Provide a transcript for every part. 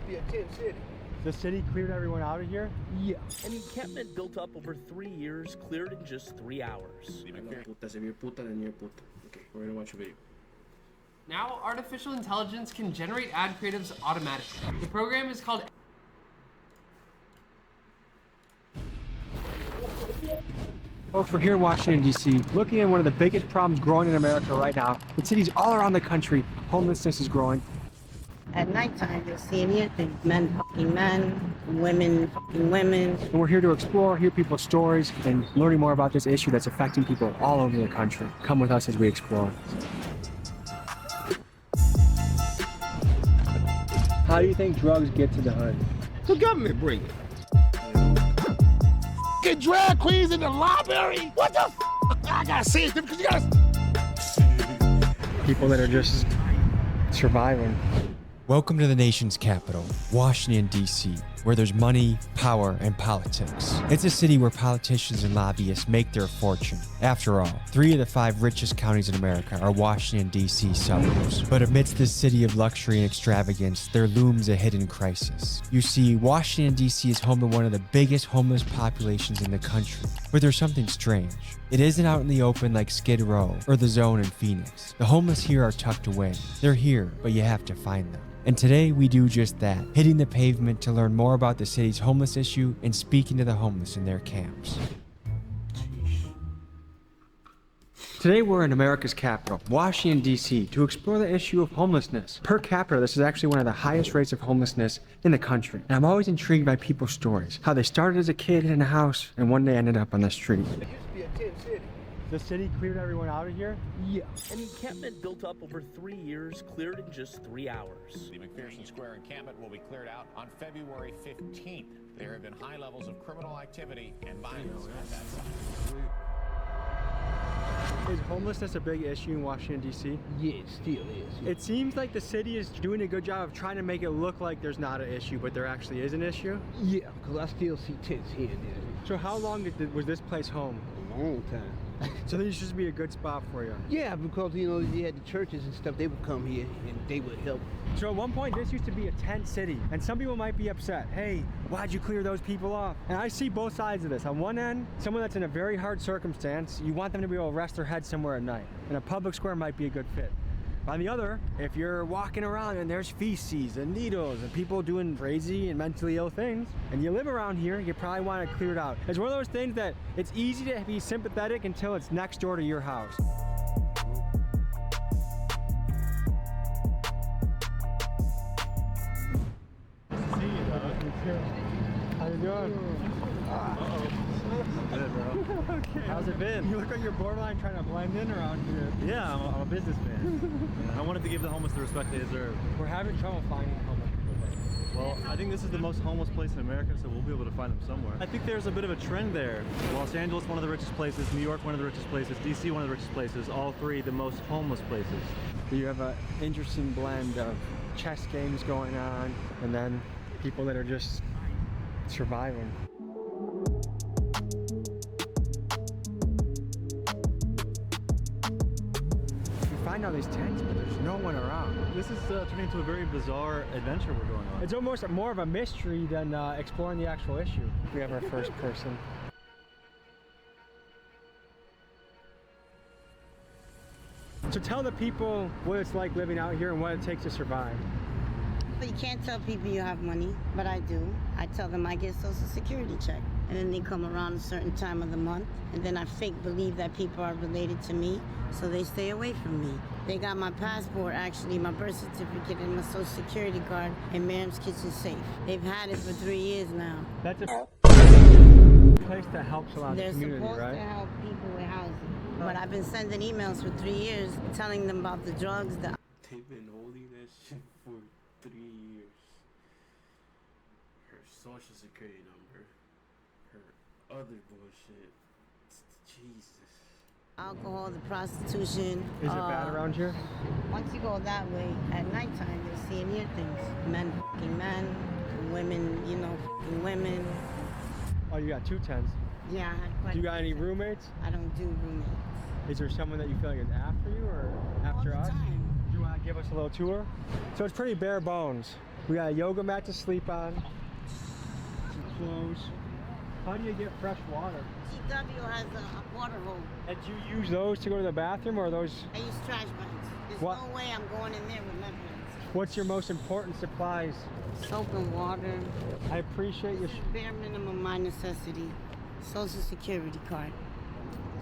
be a tent city. The city cleared everyone out of here? Yeah. An encampment built up over 3 years, cleared in just 3 hours. Puta, se vio puta, then you're puta. Okay, we're gonna watch a video. Now, artificial intelligence can generate ad creatives automatically. The program is called Folks, we're here in Washington, D.C., looking at one of the biggest problems growing in America right now. In cities all around the country, homelessness is growing. At nighttime, you'll see anything. Men fucking men, women fucking women. And we're here to explore, hear people's stories, and learning more about this issue that's affecting people all over the country. Come with us as we explore. How do you think drugs get to the hood? The government bring it. Get drag queens in the library? What the f? I gotta say it because you gotta. People that are just surviving. Welcome to the nation's capital, Washington, D.C., where there's money, power, and politics. It's a city where politicians and lobbyists make their fortune. After all, 3 of the 5 richest counties in America are Washington, D.C. suburbs. But amidst this city of luxury and extravagance, there looms a hidden crisis. You see, Washington, D.C. is home to one of the biggest homeless populations in the country. But there's something strange. It isn't out in the open like Skid Row or the Zone in Phoenix. The homeless here are tucked away. They're here, but you have to find them. And today we do just that, hitting the pavement to learn more about the city's homeless issue and speaking to the homeless in their camps. Today we're in America's capital, Washington, D.C., to explore the issue of homelessness. Per capita, this is actually one of the highest rates of homelessness in the country. And I'm always intrigued by people's stories, how they started as a kid in a house and one day ended up on the street. It used to be a tent city. The city cleared everyone out of here? Yeah. An encampment built up over 3 years, cleared in just 3 hours. The McPherson Square encampment will be cleared out on February 15th. There have been high levels of criminal activity and violence at that site. Is homelessness a big issue in Washington, D.C.? Yeah, it still is. Yeah. It seems like the city is doing a good job of trying to make it look like there's not an issue, but there actually is an issue. Yeah, because I still see tents here and there. So how long was this place home? A long time. So this should be a good spot for you. Yeah, because, you know, you had the churches and stuff, they would come here and they would help. So at one point, this used to be a tent city, and some people might be upset. Hey, why'd you clear those people off? And I see both sides of this. On one end, someone that's in a very hard circumstance, you want them to be able to rest their head somewhere at night, and a public square might be a good fit. On the other, if you're walking around and there's feces and needles and people doing crazy and mentally ill things, and you live around here, you probably want to clear it out. It's one of those things that it's easy to be sympathetic until it's next door to your house. See you, dog. How you doing? Good, bro. Okay. How's it been? You look like you're borderline trying to blend in around here. Yeah, I'm a businessman. I wanted to give the homeless the respect they deserve. We're having trouble finding homeless people. Well, I think this is the most homeless place in America, so we'll be able to find them somewhere. I think there's a bit of a trend there. Los Angeles, one of the richest places, New York, one of the richest places, DC, one of the richest places, all 3 the most homeless places. You have an interesting blend of chess games going on, and then people that are just surviving. You find all these tents, but there's no one around. This is turning into a very bizarre adventure we're going on. It's almost more of a mystery than exploring the actual issue. We have our first person. So tell the people what it's like living out here and what it takes to survive. But you can't tell people you have money, but I do. I tell them I get Social Security check. And then they come around a certain time of the month, and then I fake believe that people are related to me, so they stay away from me. They got my passport, actually, my birth certificate, and my Social Security card in Miriam's kitchen safe. They've had it for 3 years now. That's a place that helps a lot of the community, They're supposed right? to help people with housing. But I've been sending emails for 3 years telling them about the drugs, the They've been holding that shit for 3 years. Her social security number, her other bullshit. Jesus. alcohol, the prostitution. Is it bad around here? Once you go that way, at nighttime, you'll see and hear things. Men f***ing men, women, you know, f***ing women. Oh, you got 2 tents. Yeah, I had quite Do you a got few any tents. roommates? I don't do roommates. Is there someone that you feel like is after you or after All us? the time. Do you want to give us a little tour? So it's pretty bare bones. We got a yoga mat to sleep on. Some clothes. How do you get fresh water? GW has a water hole. And do you use those to go to the bathroom, or are those? I use trash bags. There's What? no way I'm going in there with nothing. What's your most important supplies? Soap and water. I appreciate your. This is bare minimum, my necessity. Social Security card.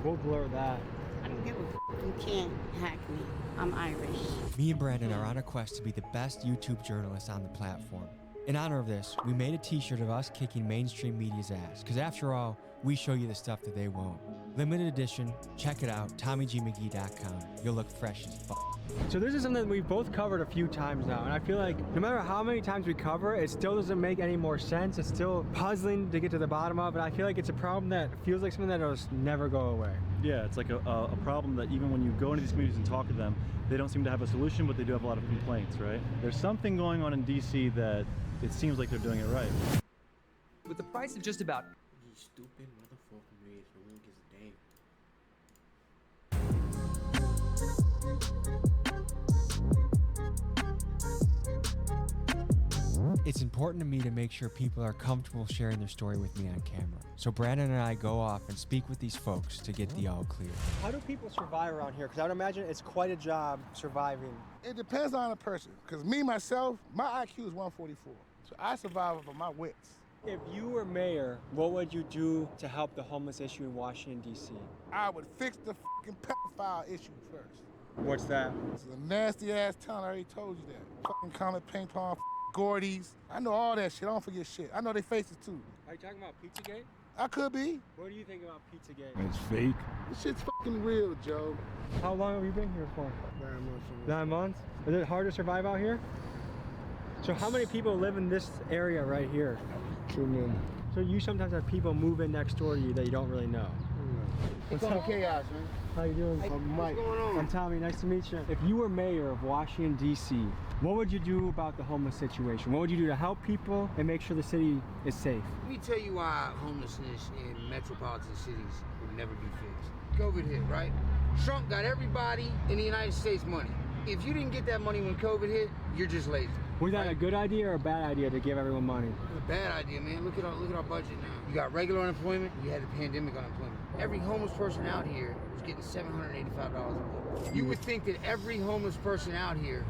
We'll blur that. I don't give a f. You can't hack me. I'm Irish. Me and Brandon are on a quest to be the best YouTube journalists on the platform. In honor of this, we made a t-shirt of us kicking mainstream media's ass, because after all, we show you the stuff that they won't. Limited edition, check it out, tommygmcgee.com. You'll look fresh as fuck. So this is something that we've both covered a few times now, and I feel like no matter how many times we cover it, it still doesn't make any more sense. It's still puzzling to get to the bottom of, and I feel like it's a problem that feels like something that will never go away. Yeah, it's like a problem that even when you go into these communities and talk to them, they don't seem to have a solution, but they do have a lot of complaints, right? There's something going on in DC that it seems like they're doing it right. With the price of just about... You stupid motherfucker, man. No one gives a damn. It's important to me to make sure people are comfortable sharing their story with me on camera. So Brandon and I go off and speak with these folks to get the all clear. How do people survive around here? Because I would imagine it's quite a job surviving. It depends on the person. Because me, myself, my IQ is 144. So I survive off of my wits. If you were mayor, what would you do to help the homeless issue in Washington, D.C.? I would fix the fucking pedophile issue first. What's that? It's a nasty ass town, I already told you that. Fucking Comet, Ping Pong, Gordy's. I know all that shit, I don't forget shit. I know they faces too. Are you talking about Pizzagate? I could be. What do you think about Pizzagate? It's fake. This shit's fucking real, Joe. How long have you been here for? 9 months. 9 months? Is it hard to survive out here? So how many people live in this area right here? Too many. So you sometimes have people move in next door to you that you don't really know. What's up, Chaos, man? How you doing? I'm Mike. What's going on? I'm Tommy, nice to meet you. If you were mayor of Washington, D.C., what would you do about the homeless situation? What would you do to help people and make sure the city is safe? Let me tell you why homelessness in metropolitan cities would never be fixed. COVID hit, right? Trump got everybody in the United States money. If you didn't get that money when COVID hit, you're just lazy. Was that a good idea or a bad idea to give everyone money? It's a bad idea, man. Look at our budget now. You got regular unemployment, you had the pandemic unemployment. Every homeless person out here was getting $785 a month. You would think that every homeless person out here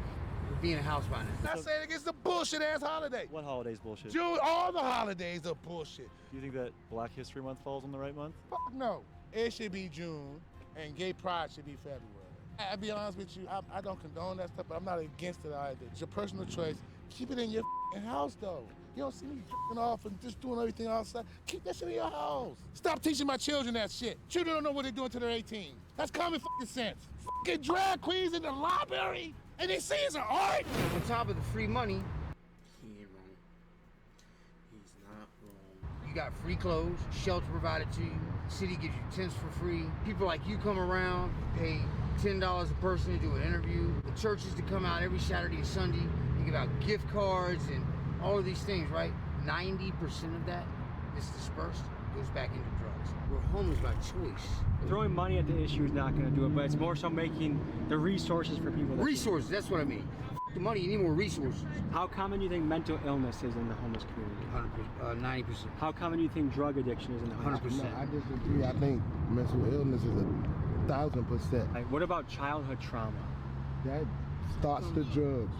would be in a house by now. I say against the bullshit ass holiday. What holiday's bullshit? June, all the holidays are bullshit. Do you think that Black History Month falls on the right month? Fuck no. It should be June, and Gay Pride should be February. I'll be honest with you, I don't condone that stuff, but I'm not against it either. It's your personal choice. Keep it in your house, though. You don't see me jerking off and just doing everything outside. Keep that shit in your house. Stop teaching my children that shit. Children don't know what they're doing till they're 18. That's common fucking sense. Fucking drag queens in the library, and they say it's an art. On top of the free money, He ain't wrong. He's not wrong. you got free clothes, shelter provided to you, city gives you tents for free. People like you come around, pay $10 a person to do an interview. The churches to come out every Saturday and Sunday. You give out gift cards and all of these things, right? 90% of that is dispersed, goes back into drugs. We're homeless by choice. Throwing money at the issue is not going to do it, but it's more so making the resources for people. Resources, that's what I mean. F the money, you need more resources. How common do you think mental illness is in the homeless community? 90%. How common do you think drug addiction is in the homeless 100%. community? I disagree. I think mental illness is 1,000%. Like, what about childhood trauma? That starts the drugs.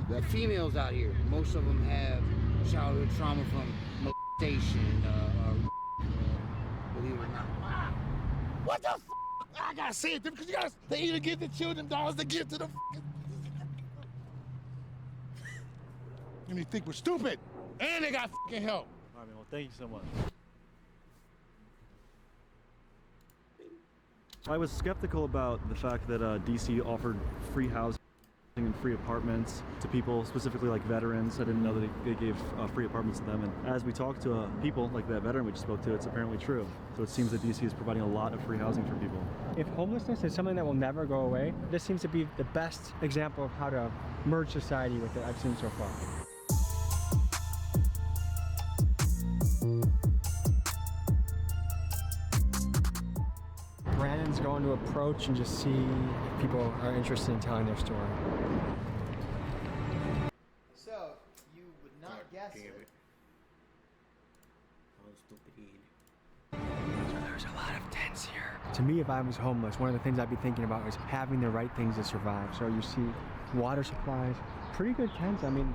The females out here, most of them have childhood trauma from molestation, believe it or not. What the f? I gotta say it because they either give the children dollars to give to the and they think we're stupid. And they got fucking help. All right, man, well, thank you so much. I was skeptical about the fact that DC offered free housing and free apartments to people, specifically like veterans. I didn't know that they gave free apartments to them. And as we talked to people like that veteran we just spoke to, it's apparently true. So it seems that DC is providing a lot of free housing for people. If homelessness is something that will never go away, this seems to be the best example of how to merge society with it I've seen so far. Brandon's going to approach and just see if people are interested in telling their story. So, you That's damn it. it. Oh, stupid. There's a lot of tents here. To me, if I was homeless, one of the things I'd be thinking about is having the right things to survive. So you see water supplies, pretty good tents. I mean,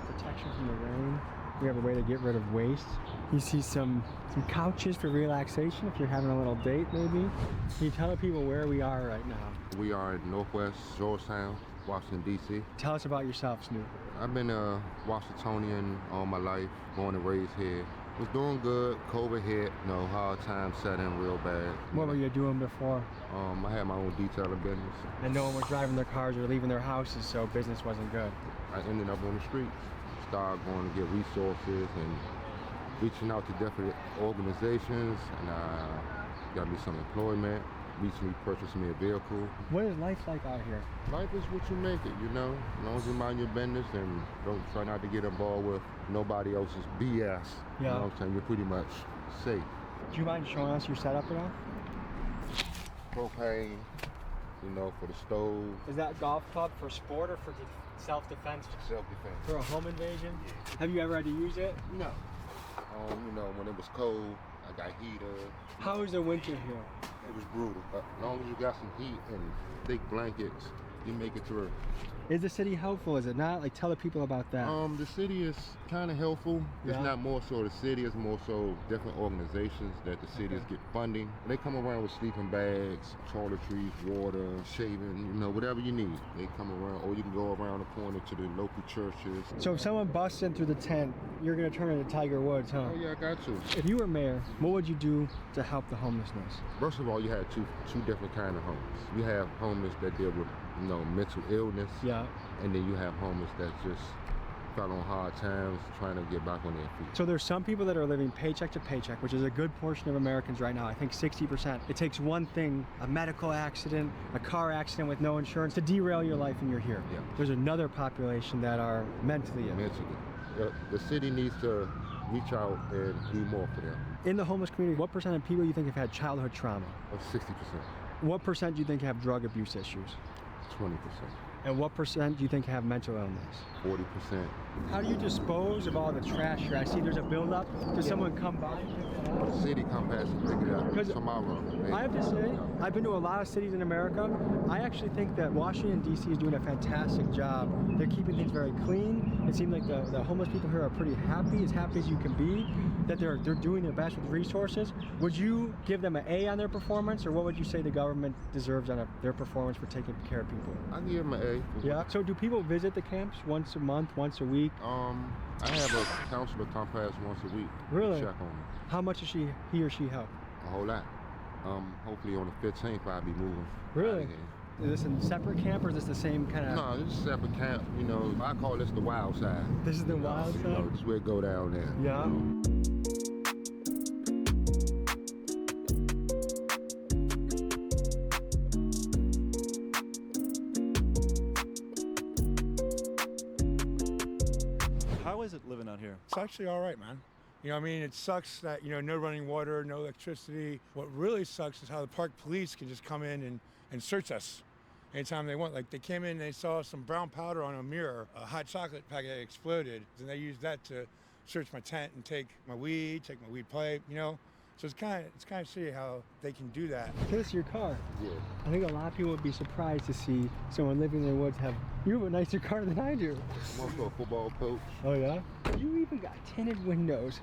protection from the rain. We have a way to get rid of waste. You see some couches for relaxation if you're having a little date, maybe. Can you tell the people where we are right now? We are in Northwest Georgetown, Washington, D.C. Tell us about yourself, Snoop. I've been a Washingtonian all my life, born and raised here. Was doing good, COVID hit, hard times set in real bad. What were you doing before? I had my own detailing business. And no one was driving their cars or leaving their houses, so business wasn't good. I ended up on the streets. Started going to get resources and reaching out to different organizations, and got me some employment. Recently purchased me a vehicle. What is life like out here? Life is what you make it, As long as you mind your business and don't try not to get involved with nobody else's BS. Yeah. You know what I'm saying? You're pretty much safe. Do you mind showing us your setup at all? Propane, for the stove. Is that golf club for sport or for self-defense? Self-defense. For a home invasion? Yeah. Have you ever had to use it? No. When it was cold, I got heater. How was the winter here? It was brutal. As long as you got some heat and thick blankets, you make it through. Is the city helpful? Is it not? Like, tell the people about that. The city is kind of helpful. Yeah. It's not more so the city, it's more so different organizations that the cities get funding. They come around with sleeping bags, toiletries, water, shaving, whatever you need. They come around, or you can go around the corner to the local churches. So if someone busts in through the tent, you're gonna turn into Tiger Woods, huh? Oh yeah, I got to. If you were mayor, what would you do to help the homelessness? First of all, you have two different kind of homeless. You have homeless that deal with mental illness. Yeah. And then you have homeless that just fell on hard times trying to get back on their feet. So there's some people that are living paycheck to paycheck, which is a good portion of Americans right now. I think 60%. It takes one thing, a medical accident, a car accident with no insurance, to derail your life and you're here. Yeah. There's another population that are mentally ill. Mentally. The city needs to reach out and do more for them. In the homeless community, what percent of people you think have had childhood trauma? 60%. What percent do you think have drug abuse issues? 20%. And what percent do you think have mental illness? 40%. How do you dispose of all the trash here? I see there's a buildup. Does someone come by and pick it up? The city come past and pick it up tomorrow. I have to say, I've been to a lot of cities in America. I actually think that Washington, D.C. is doing a fantastic job. They're keeping things very clean. It seems like the homeless people here are pretty happy as you can be, that they're doing their best with resources. Would you give them an A on their performance, or what would you say the government deserves on their performance for taking care of people? I give them an A. Yeah. So do people visit the camps once a month, once a week? I have a counselor come past once a week. Really? To check on me. How much does he or she help? A whole lot. Hopefully on the 15th I'll be moving. Really? Is this a separate camp or is this the same kind of? No, this is a separate camp. I call this the wild side. This is the wild side? This is where it go down there. Yeah. How is it living out here? It's actually all right, man. It sucks that, no running water, no electricity. What really sucks is how the park police can just come in and search us anytime they want. Like, they came in and they saw some brown powder on a mirror, a hot chocolate packet that exploded, and they used that to search my tent and take my weed pipe, So it's kind of shitty how they can do that. This is your car. Yeah. I think a lot of people would be surprised to see someone living in the woods you have a nicer car than I do. I'm also a football coach. Oh yeah? You even got tinted windows.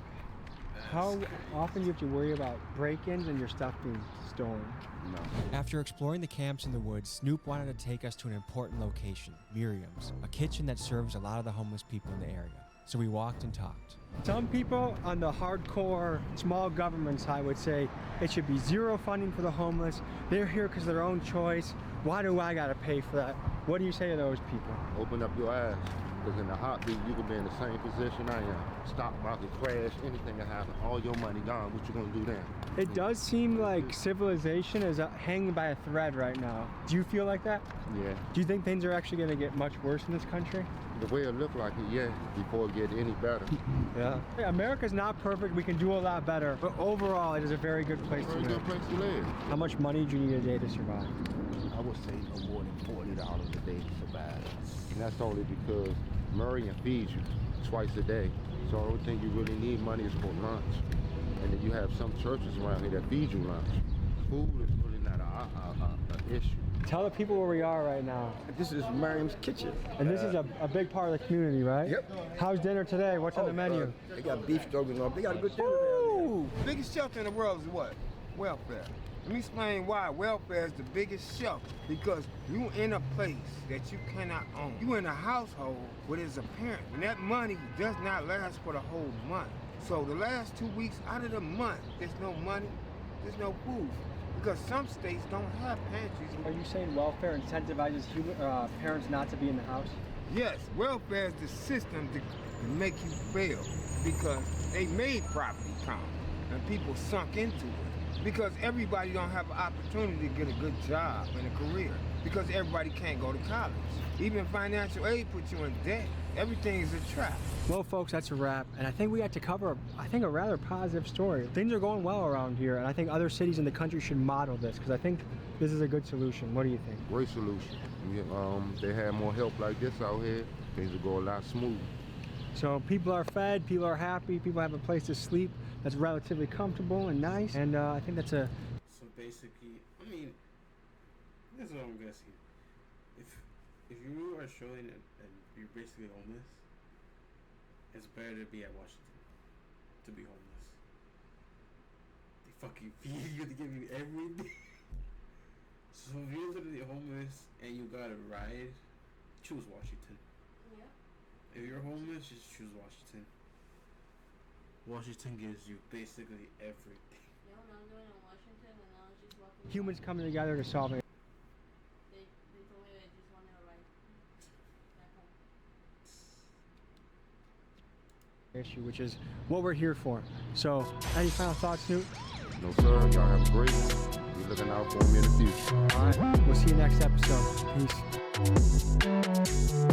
How often do you have to worry about break-ins and your stuff being stolen? No. After exploring the camps in the woods, Snoop wanted to take us to an important location, Miriam's, a kitchen that serves a lot of the homeless people in the area. So we walked and talked. Some people on the hardcore small government side would say it should be zero funding for the homeless. They're here because of their own choice. Why do I gotta pay for that? What do you say to those people? Open up your eyes, because in a heartbeat you could be in the same position I am. Stock market crash, anything can happen. All your money gone. What you gonna do then? It does seem like civilization is hanging by a thread right now. Do you feel like that? Yeah. Do you think things are actually gonna get much worse in this country? The way it looked like it, yeah, before it get any better. Yeah. America's not perfect. We can do a lot better, but overall, it is a very good place to live. Very good place to live. How much money do you need a day to survive? I would say no more than $40 a day to survive. And that's only because Merion feeds you. twice a day. So the only thing you really need money is for lunch. And then you have some churches around here that feed you lunch. Food is really not an issue. Tell the people where we are right now. This is Miriam's Kitchen. And this is a big part of the community, right? Yep. How's dinner today? What's on the menu? They got beef stroganoff. They got a good dinner down there. Biggest shelter in the world is what? Welfare. Let me explain why welfare is the biggest shelter. Because you in a place that you cannot own. You in a household where there's a parent, and that money does not last for the whole month. So the last 2 weeks out of the month, there's no money, there's no food. Because some states don't have pantries. Are you saying welfare incentivizes parents not to be in the house? Yes, welfare is the system to make you fail because they made property count and people sunk into it. Because everybody don't have an opportunity to get a good job and a career. Because everybody can't go to college. Even financial aid puts you in debt. Everything is a trap. Well, folks, that's a wrap. And I think we had to cover, a rather positive story. Things are going well around here, and I think other cities in the country should model this, because I think this is a good solution. What do you think? Great solution. They had more help like this out here, things would go a lot smoother. So people are fed, people are happy, people have a place to sleep that's relatively comfortable and nice, and I think that's a... So basically, I mean, this is what I'm guessing. If you are showing and you're basically homeless, it's better to be at Washington to be homeless. They fucking feed you, they give you everything. So if you're literally homeless and you got a ride, choose Washington. Yeah. If you're homeless, just choose Washington. Washington gives you basically everything. You know what I'm doing in Washington, and I was just walking. Humans coming together to solve it. They told me they just wanted a ride back home. Issue, which is what we're here for. So, any final thoughts, Snoop? No, sir. Y'all have a great one. Be looking out for me in the future. All right. We'll see you next episode. Peace.